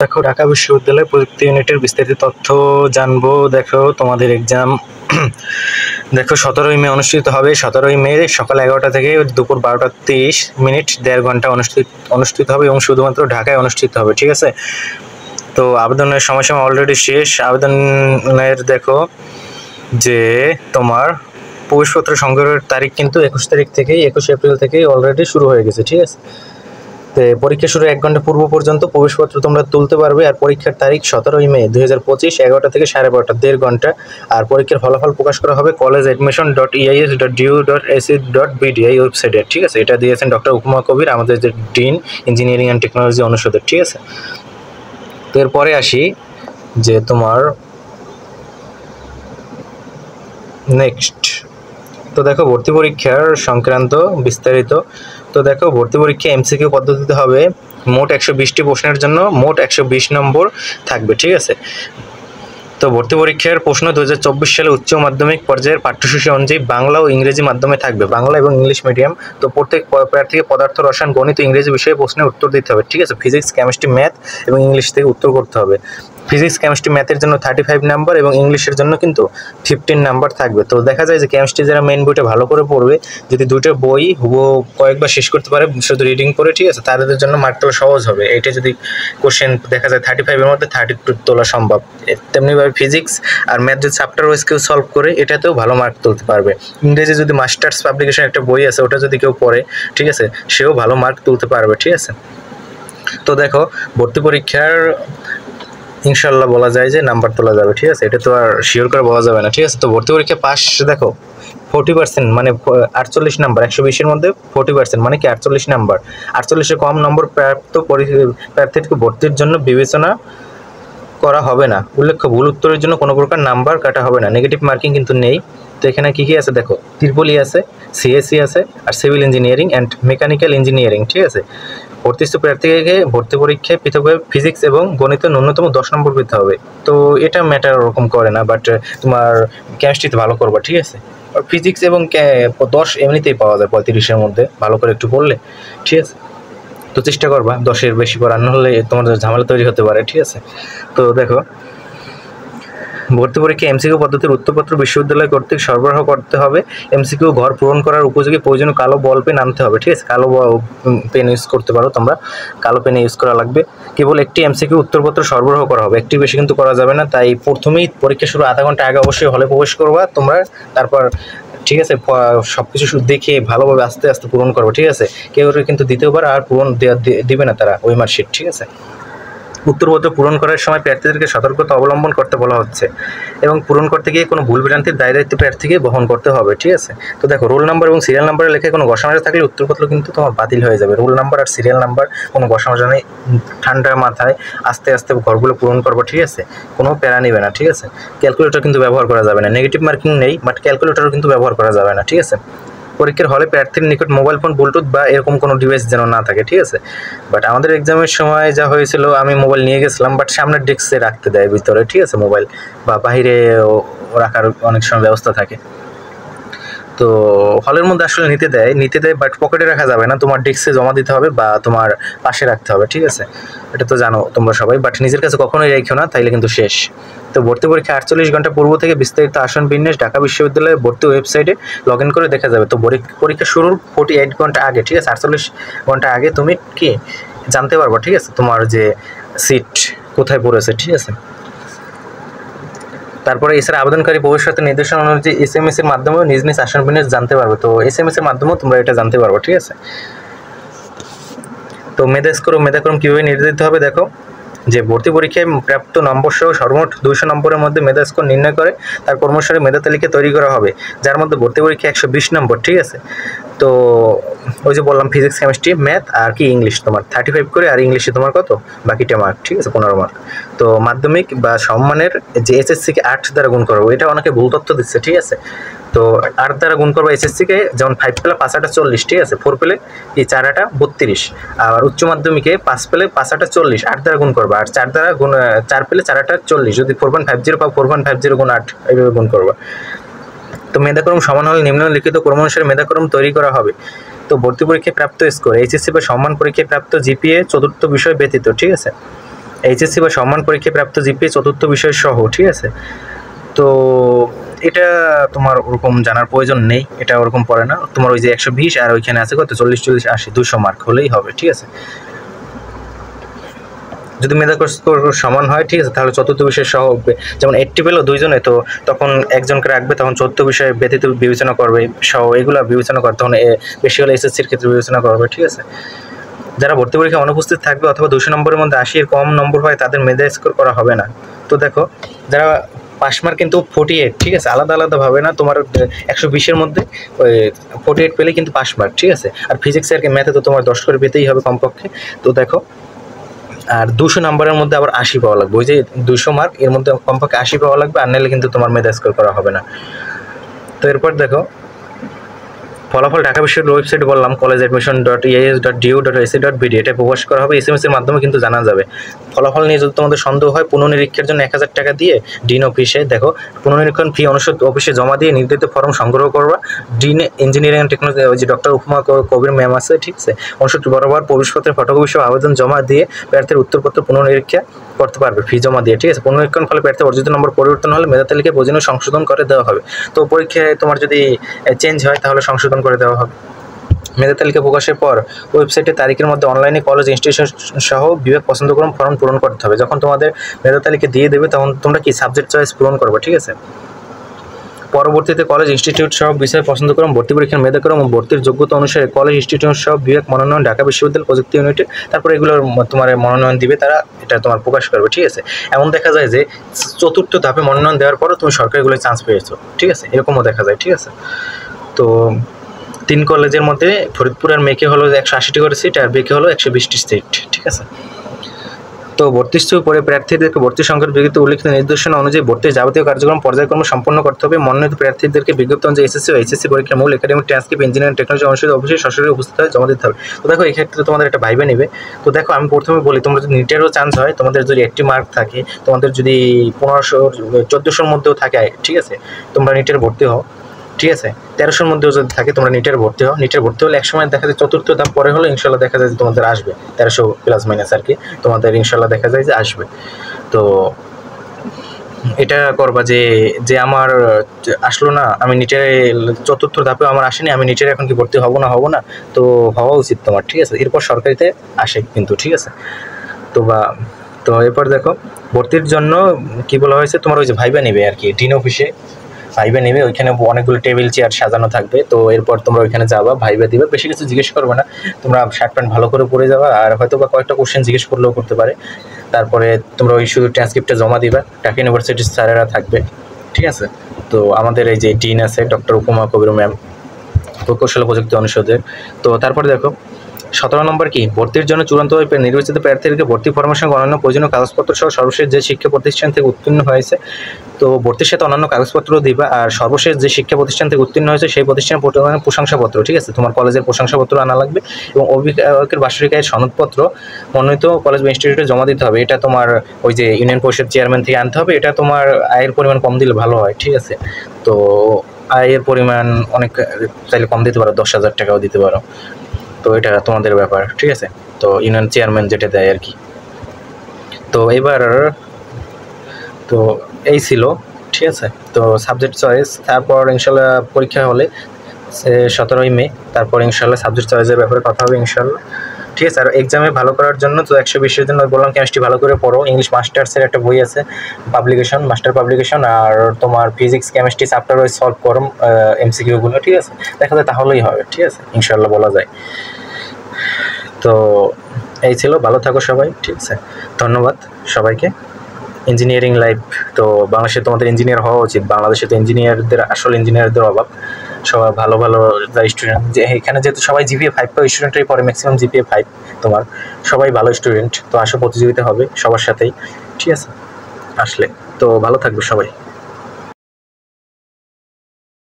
দেখো ঢাকা বিশ্ববিদ্যালয়ের প্রযুক্তি ইউনিটের বিস্তারিত তথ্য জানবো। দেখো তোমাদের এক্সাম দেখো 17ই মে অনুষ্ঠিত হবে। 17ই মে সকাল 11টা থেকে দুপুর 12:30 1.5 ঘন্টা অনুষ্ঠিত হবে এবং শুধুমাত্র ঢাকায় অনুষ্ঠিত হবে। ঠিক আছে, তো আবেদনের সময়সীমা অলরেডি শেষ। আবেদনের দেখো যে তোমার প্রবেশপত্র সংগ্রহের তারিখ কিন্তু 21 তারিখ থেকেই 21 এপ্রিল থেকেই অলরেডি শুরু হয়ে গেছে। ঠিক আছে, তো পরীক্ষা শুরু 1 ঘন্টা পূর্ব পর্যন্ত প্রবেশপত্র তোমরা তুলতে পারবে। আর পরীক্ষার তারিখ 17ই মে 2025 11টা থেকে 12:30 1.5 ঘন্টা। আর পরীক্ষার ফলাফল প্রকাশ করা হবে collegeadmission.eis.du.ac.bd এই ওয়েবসাইটে। ঠিক আছে, এটা দিয়েছেন ডক্টর উপমা কবির, আমাদের যে ডিন ইঞ্জিনিয়ারিং অ্যান্ড টেকনোলজি অনুষদের। ঠিক আছে, তো এরপরে আসি যে তোমার নেক্সট। তো দেখো ভর্তি পরীক্ষার সংক্রান্ত বিস্তারিত। তো দেখো ভর্তি পরীক্ষা এমসিকিউ পদ্ধতিতে হবে। মোট 120টি প্রশ্নের জন্য মোট 120 নম্বর থাকবে। ঠিক আছে, তো ভর্তি পরীক্ষার প্রশ্ন 2024 সালে উচ্চ মাধ্যমিক পর্যায়ের পাঠ্যসূচি অনুযায়ী বাংলা ও ইংরেজি মাধ্যমে থাকবে, বাংলা এবং ইংলিশ মিডিয়াম। তো প্রত্যেক প্রার্থীকে পদার্থ, রসায়ন, গণিত, ইংরেজি বিষয়ে প্রশ্নের উত্তর দিতে হবে। ঠিক আছে, ফিজিক্স, কেমিস্ট্রি, ম্যাথ এবং ইংলিশ থেকে উত্তর করতে হবে। ফিজিক্স, কেমিস্ট্রি, ম্যাথের জন্য 35 নাম্বার এবং ইংলিশের জন্য কিন্তু 15 নাম্বার থাকবে। তো দেখা যায় যে কেমিস্ট্রি যারা মেইন বইটা ভালো করে পড়বে, যদি দুইটা বই কয়েকবার শেষ করতে পারে শুধু রিডিং করে, ঠিক আছে, তাদের জন্য মার্কটা সহজ হবে। এটা যদি কোশ্চেন দেখা যায় 35-এর মধ্যে 32 তোলা সম্ভব। তেমনিভাবে ফিজিক্স আর ম্যাথ যদি চ্যাপ্টার ওয়াইজ কেউ সলভ করে, এটাতেও ভালো মার্ক তুলতে পারবে। ইংরেজি যদি মাস্টার্স পাবলিকেশন একটা বই আছে, ওটা যদি কেউ পড়ে, ঠিক আছে, সেও ভালো মার্ক তুলতে পারবে। ঠিক আছে, তো দেখো ভর্তি পরীক্ষার ইনশাল্লাহ বলা যায় যে নাম্বার তোলা যাবে। ঠিক আছে, এটা তো আর শিওর করে বলা যাবে না। ঠিক আছে, তো ভর্তি পরীক্ষা পাস দেখো 40% মানে 48 নাম্বার, 120-এর মধ্যে 40% মানে কি 48 নাম্বার। 48-এর কম নম্বর প্রাপ্ত প্রার্থীকে ভর্তির জন্য বিবেচনা করা হবে না। উল্লেখ্য, ভুল উত্তরের জন্য কোনো প্রকার নাম্বার কাটা হবে না, নেগেটিভ মার্কিং কিন্তু নেই। তো এখানে কী কী আছে দেখো, ত্রিপলি আছে, সিএসসি আছে, আর civil engineering and mechanical engineering. ঠিক আছে, ভর্তিস্থ প্রার্থীকে ভর্তি পরীক্ষায় পৃথকভাবে ফিজিক্স এবং গণিতে ন্যূনতম 10 নম্বর পেতে হবে। তো এটা ম্যাটার ওরকম করে না, বাট তোমার কেমিস্ট্রিতে ভালো করবা। ঠিক আছে, ফিজিক্স এবং 10 এমনিতেই পাওয়া যায় 35-এর মধ্যে, ভালো করে একটু পড়লে। ঠিক আছে, তো চেষ্টা করবা 10-এর বেশি করার, নাহলে তোমাদের ঝামেলা তৈরি হতে পারে। ঠিক আছে, তো দেখো ভর্তি পরীক্ষা এমসিকিউ পদ্ধতির উত্তরপত্র বিশ্ববিদ্যালয় কর্তৃক সরবরাহ করতে হবে। এমসিকিউ ঘর পূরণ করার উপযোগী প্রয়োজনীয় কালো বল পেন আনতে হবে। ঠিক আছে, কালো পেন ইউজ করতে পারো তোমরা, কালো পেন ইউজ করা লাগবে। কেবল একটি এমসিকিউ উত্তরপত্র সরবরাহ করা হবে, একটি বেশি কিন্তু করা যাবে না। তাই প্রথমেই পরীক্ষা শুরু আধা ঘন্টা আগে অবশ্যই হলে প্রবেশ করবা তোমরা, তারপর ঠিক আছে সব কিছু দেখে ভালোভাবে আস্তে আস্তে পূরণ করবো। ঠিক আছে, কেউ কিন্তু দিতেও পারে আর পূরণ দিবে না তারা ওই মার্কশিট। ঠিক আছে, উত্তরপত্র পূরণ করার সময় প্রার্থীদেরকে সতর্কতা অবলম্বন করতে বলা হচ্ছে এবং পূরণ করতে গিয়ে কোনো ভুল ভ্রান্তির দায়িত্ব প্রার্থীকে বহন করতে হবে। ঠিক আছে, তো দেখো রোল নাম্বার এবং সিরিয়াল নাম্বারের লেখায় কোনো ঘষামাজা থাকলে উত্তরপত্র কিন্তু তোমার বাতিল হয়ে যাবে। রোল নাম্বার আর সিরিয়াল নাম্বার কোনো ঘষামাজা নেই, ঠান্ডা মাথায় আস্তে আস্তে ঘরগুলো পূরণ করবো। ঠিক আছে, কোনো প্যারা নেবে না। ঠিক আছে, ক্যালকুলেটর কিন্তু ব্যবহার করা যাবে না, নেগেটিভ মার্কিং নেই, বাট ক্যালকুলেটরও কিন্তু ব্যবহার করা যাবে না। ঠিক আছে, পরীক্ষার হলে প্রার্থীর নিকট মোবাইল ফোন, ব্লুটুথ বা এরকম কোনো ডিভাইস যেন না থাকে। ঠিক আছে, বাট আমাদের এক্সামের সময় যা হয়েছিল, আমি মোবাইল নিয়ে গেছিলাম, বাট সামনের ডেস্কে রাখতে দেয় ভিতরে। ঠিক আছে, মোবাইল বা বাহিরে রাখার অনেক সময় ব্যবস্থা থাকে। তো হলের মধ্যে আসলে নিতে দেয়, বাট পকেটে রাখা যাবে না, তোমার ডেস্কে জমা দিতে হবে বা তোমার পাশে রাখতে হবে। ঠিক আছে, এটা তো জানো তোমরা সবাই, বাট নিজের কাছে কখনোই রেখো না, তাইলে কিন্তু শেষ। তো ভর্তি পরীক্ষা 48 ঘন্টা পূর্ব থেকে বিস্তারিত আসন বিন্যাস ঢাকা বিশ্ববিদ্যালয়ের ভর্তি ওয়েবসাইটে লগ ইন করে দেখা যাবে। তো পরীক্ষা শুরুর 48 ঘন্টা আগে, ঠিক আছে, 48 ঘন্টা আগে তুমি কি জানতে পারবো। ঠিক আছে, তোমার যে সিট কোথায় পড়েছে। ঠিক আছে, তারপরে এছাড়া আবেদনকারী ভবিষ্যতের নির্দেশনা অনুযায়ী SMS এর মাধ্যমেও নিজ নিজ আসন বিন্যাস জানতে পারবে। তো SMS এর মাধ্যমেও তোমরা এটা জানতে পারবো। ঠিক আছে, তো মেধা স্কোর ও মেধাক্রম কীভাবে নির্ধারিত হবে দেখো, যে ভর্তি পরীক্ষায় প্রাপ্ত নম্বর সহ সর্বমোট 200 নম্বরের মধ্যে মেধা স্কোর নির্ণয় করে তার কর্মসারে মেধা তালিকা তৈরি করা হবে, যার মধ্যে ভর্তি পরীক্ষা 120 নম্বর। ঠিক আছে, তো ওই যে বললাম ফিজিক্স, কেমিস্ট্রি, ম্যাথ আর কি ইংলিশ তোমার 35 করে, আর ইংলিশে তোমার কত বাকিটা মার্ক। ঠিক আছে, 15 মার্ক। তো মাধ্যমিক বা সম্মানের যে এসএসসিকে 8 দ্বারা গুণ করবো, এটা অনেকে ভুল তথ্য দিচ্ছে। ঠিক আছে, তো 8 দ্বারা গুণ করবো এসএসসিকে, যেমন 5 পেলে 5 8 40। ঠিক আছে, 4 পেলে এই 4 8 32, আর উচ্চ মাধ্যমিকে 5 পেলে 5 8 40 8 দ্বারা গুণ করবা, আর 4 দ্বারা গুণ 4 পেলে 4 8 40, যদি 4.50 পাও 4.50 গুণ 8 এইভাবে গুণ করবা। তো মেধাক্রম সমান হলে নিম্নলিখিত ক্রম অনুসারে মেধাক্রম তৈরি করা হবে। তো ভর্তি পরীক্ষায় প্রাপ্ত স্কোর, এইচএসসি বা সম্মান পরীক্ষায় প্রাপ্ত জিপিএ চতুর্থ বিষয় ব্যতীত। ঠিক আছে, এইচএসসি বা সম্মান পরীক্ষায় প্রাপ্ত জিপিএ চতুর্থ বিষয় সহ, ঠিক আছে। তো এটা তোমার ওরকম জানার প্রয়োজন নেই, এটা ওরকম পড়ে না। তোমার ওই যে 120 আর ওইখানে আছে কত 40 40 80 200 মার্ক হলেই হবে, ঠিক আছে। যদি মেধা স্কোর সমান হয়, ঠিক আছে, তাহলে চতুর্থ বিষয় সহ, যেমন 80 পেলো দুইজনে, তো তখন একজনকে রাখবে, তখন চতুর্থ বিষয়ে ব্যতীত বিবেচনা করবে, সহ এগুলো বিবেচনা করে, তখন বেশি হলে এসএসসির ক্ষেত্রে বিবেচনা করবে, ঠিক আছে। যারা ভর্তি পরীক্ষায় অনুপস্থিত থাকবে অথবা 200 নম্বরের মধ্যে 80 এর কম নম্বর হয় তাদের মেধা স্কোর করা হবে না। তো দেখো, যারা পাস মার্ক কিন্তু 48, ঠিক আছে, আলাদা আলাদা ভাবে না, তোমার 120-এর মধ্যে ওই 48 পেলে কিন্তু পাস মার্ক, ঠিক আছে। আর ফিজিক্স আর ম্যাথে তো তোমার 10 করে পেতেই হবে কমপক্ষে। তো দেখো, আর 200 নম্বরের মধ্যে আবার 80 পাওয়া লাগবে, ওই যে 200 মার্ক এর মধ্যে কমপক্ষে 80 পাওয়া লাগবে, আর নাহলে কিন্তু তোমার মেধা স্কোর করা হবে না। তো এরপর দেখো ফলাফল ঢাকা বিশ্ববিদ্যালয়ের ওয়েবসাইটে বললাম college.admission.eas.du.ac.bd, এটা প্রকাশ করা হবে, এসএমএস এর মাধ্যমে কিন্তু জানা যাবে। ফলাফল নিয়ে যদি তোমাদের সন্দেহ হয়, পুনঃনিরীক্ষার জন্য 1000 টাকা দিয়ে ডিন অফিসে, দেখো পুনঃনিরীক্ষণ ফি অনুষদ অফিসে জমা দিয়ে নির্ধারিত ফর্ম সংগ্রহ করবা। ডিন ইঞ্জিনিয়ারিং অ্যান্ড টেকনোলজি, ওই যে ডক্টর উপমা কবির ম্যাম আছে, ঠিক আছে, অনুষদ বরাবর প্রবেশপত্রের ফটোকপি সহ আবেদন জমা দিয়ে প্রার্থীর উত্তরপত্র পুনঃনিরীক্ষা করতে পারবে ফি জমা দিয়ে, ঠিক আছে। পুনরীক্ষণ ফলে প্রার্থীর অর্জিত নম্বর পরিবর্তন হলে মেধা তালিকায় প্রয়োজনীয় সংশোধন করে দেওয়া হবে। তো পরীক্ষায় তোমার যদি চেঞ্জ হয় তাহলে সংশোধন করে দেওয়া হবে। মেধা তালিকা প্রকাশের পর ওয়েবসাইটে তারিখের মধ্যে অনলাইনে কলেজ ইনস্টিটিউশন সহ বিভাগ পছন্দ করে ফর্ম পূরণ করতে হবে। যখন তোমাদের মেধা তালিকা দিয়ে দেবে তখন তোমরা কি সাবজেক্ট চয়েস পূরণ করবে, ঠিক আছে। পরবর্তীতে কলেজ ইনস্টিটিউট সহ বিষয় পছন্দ করুন, ভর্তি পরীক্ষার মেধাক্রম ও ভর্তির যোগ্যতা অনুসারে কলেজ ইনস্টিটিউট সহ বিভাগ মনোনয়ন ঢাকা বিশ্ববিদ্যালয় প্রযুক্তি ইউনিটে, তারপরে এগুলোর তোমার মনোনয়ন দিবে তারা, এটা তোমার প্রকাশ করবে, ঠিক আছে। এমন দেখা যায় যে চতুর্থ ধাপে মনোনয়ন দেওয়ার পরও তুমি সরকারিগুলোয় চান্স পেয়েছো, ঠিক আছে, এরকমও দেখা যায়, ঠিক আছে। তো 3 কলেজের মধ্যে ফরিদপুর আর মেকে হলো 180টি করে সিট, আর বেকে হলো 120টি সিট, ঠিক আছে। তো ভর্তির পরে প্রার্থীদেরকে ভর্তি সংক্রান্ত বিজ্ঞপ্তি উল্লিখিত নির্দেশনা অনুযায়ী ভর্তির যাবতীয় কার্যক্রম পর্যায়ক্রমে সম্পন্ন করতে হবে। মনোনীত প্রার্থীদেরকে বিজ্ঞপ্তি অনুযায়ী এসএসসি ও এইচএসসি পরীক্ষার মূল একাডেমিক ট্রান্সক্রিপ্ট ইঞ্জিনিয়ারিং টেকনোলজি অনুষদ অফিসে সরাসরি উপস্থিত হয়ে জমা দিতে হবে। তো দেখো, এই ক্ষেত্রে তোমাদের একটা ভাইবা নেবে। তো দেখো, আমি প্রথমে বলি, তোমরা যদি নিটেরও চান্স হয়, তোমাদের যদি 80 মার্ক থাকে, তোমাদের যদি 1500 1400-র মধ্যেও থাকে, ঠিক আছে, তোমরা নিটের ভর্তি হও, ঠিক আছে। 1300-র মধ্যেও যদি থাকে তোমরা নিটের ভর্তি হও। নিটের ভর্তি হলে একসময় দেখা যায় চতুর্থ ধাপ পরে হলে ইনশাল্লাহ দেখা যায় যে তোমাদের আসবে 1300 প্লাস মাইনাস আর কি, তোমাদের ইনশাল্লাহ দেখা যায় যে আসবে। তো এটা করবা যে যে আমার আসলো না, আমি নিটের চতুর্থ ধাপে আমার আসেনি, আমি নিটের এখন কি ভর্তি হব না, তো হওয়া উচিত তোমার, ঠিক আছে। এরপর সরকারিতে আসে কিন্তু, ঠিক আছে। তো এরপর দেখো, ভর্তির জন্য কি বলা হয়েছে, তোমার ওই যে ভাইবা নেবে আর কি, ডিন অফিসে ভাইবা নেবে, ওইখানে অনেকগুলো টেবিল চেয়ার সাজানো থাকবে। তো এরপর তোমরা ওইখানে যাবা, ভাইবা দিবে, বেশি কিছু জিজ্ঞেস করবে না, তোমরা শার্ট প্যান্ট ভালো করে পরে যাবা, আর হয়তো বা কয়েকটা কোশ্চেন জিজ্ঞেস করলেও করতে পারে। তারপরে তোমরা ওই শুধু ট্রান্সক্রিপ্টটা জমা দিবা, ঢাকা ইউনিভার্সিটির স্যারেরা থাকবে, ঠিক আছে। তো আমাদের এই যে ডিন আছে ডক্টর উপমা কবির ম্যাম, প্রকৌশল প্রযুক্তি অনুষদের। তো তারপরে দেখো 17 নম্বর কি, ভর্তির জন্য চূড়ান্তভাবে নির্বাচিত প্রার্থীদেরকে ভর্তি ফরমের সঙ্গে অন্যান্য প্রয়োজনীয় কাগজপত্র সহ সর্বশেষ যে শিক্ষা প্রতিষ্ঠান থেকে উত্তীর্ণ হয়েছে, তো ভর্তির সাথে অন্যান্য কাগজপত্র দিবা, আর সর্বশেষ যে শিক্ষা প্রতিষ্ঠান থেকে উত্তীর্ণ হয়েছে সেই প্রতিষ্ঠানের প্রশংসাপত্র, ঠিক আছে, তোমার কলেজের প্রশংসাপত্র আনা লাগবে, এবং অভিভাবকের বার্ষিক আয়ের সনদপত্র মনোনীত কলেজ বা ইনস্টিটিউটে জমা দিতে হবে। এটা তোমার ওই যে ইউনিয়ন পরিষদ চেয়ারম্যান থেকে আনতে হবে। এটা তোমার আয়ের পরিমাণ কম দিলে ভালো হয়, ঠিক আছে। তো আয়ের পরিমাণ অনেক চাইলে কম দিতে পারো, 10,000 টাকাও দিতে পারো, তো এটা তোমাদের ব্যাপার, ঠিক আছে। তো ইউনিয়ন চেয়ারম্যান যেটা দেয় আর কি। তো এবার তো এই ছিল, ঠিক আছে। তো সাবজেক্ট চয়েস, তারপর ইনশাল্লাহ পরীক্ষা হলে 17ই মে, তারপর ইনশাল্লাহ সাবজেক্ট চয়েসের ব্যাপারে কথা হবে ইনশাল্লাহ, ঠিক আছে। আর এক্সামে ভালো করার জন্য তো 120-এর জন্য বললাম কেমিস্ট্রি ভালো করে পড়ো, ইংলিশ মাস্টার্সের একটা বই আছে পাবলিকেশন, মাস্টার পাবলিকেশন, আর তোমার physics chemistry chapter wise solve করো এমসিকিউগুলো, ঠিক আছে, দেখা যায় তাহলেই হবে, ঠিক আছে, ইনশাল্লাহ বলা যায়। তো এই ছিল, ভালো থাকো সবাই, ঠিক আছে, ধন্যবাদ সবাইকে। ইঞ্জিনিয়ারিং লাইফ, তো বাংলাদেশে তোমাদের ইঞ্জিনিয়ার হওয়া উচিত, বাংলাদেশে তো আসল ইঞ্জিনিয়ারদের অভাব, সবাই ভালো স্টুডেন্ট, যে এখানে যেহেতু সবাই জিপিএ 5 পাওয়া স্টুডেন্টই পড়ে, ম্যাক্সিমাম জিপিএ 5, তোমার সবাই ভালো স্টুডেন্ট, তো আসো প্রতিযোগিতা হবে সবার সাথেই, ঠিক আছে, আসলে তো ভালো থাকবে সবাই।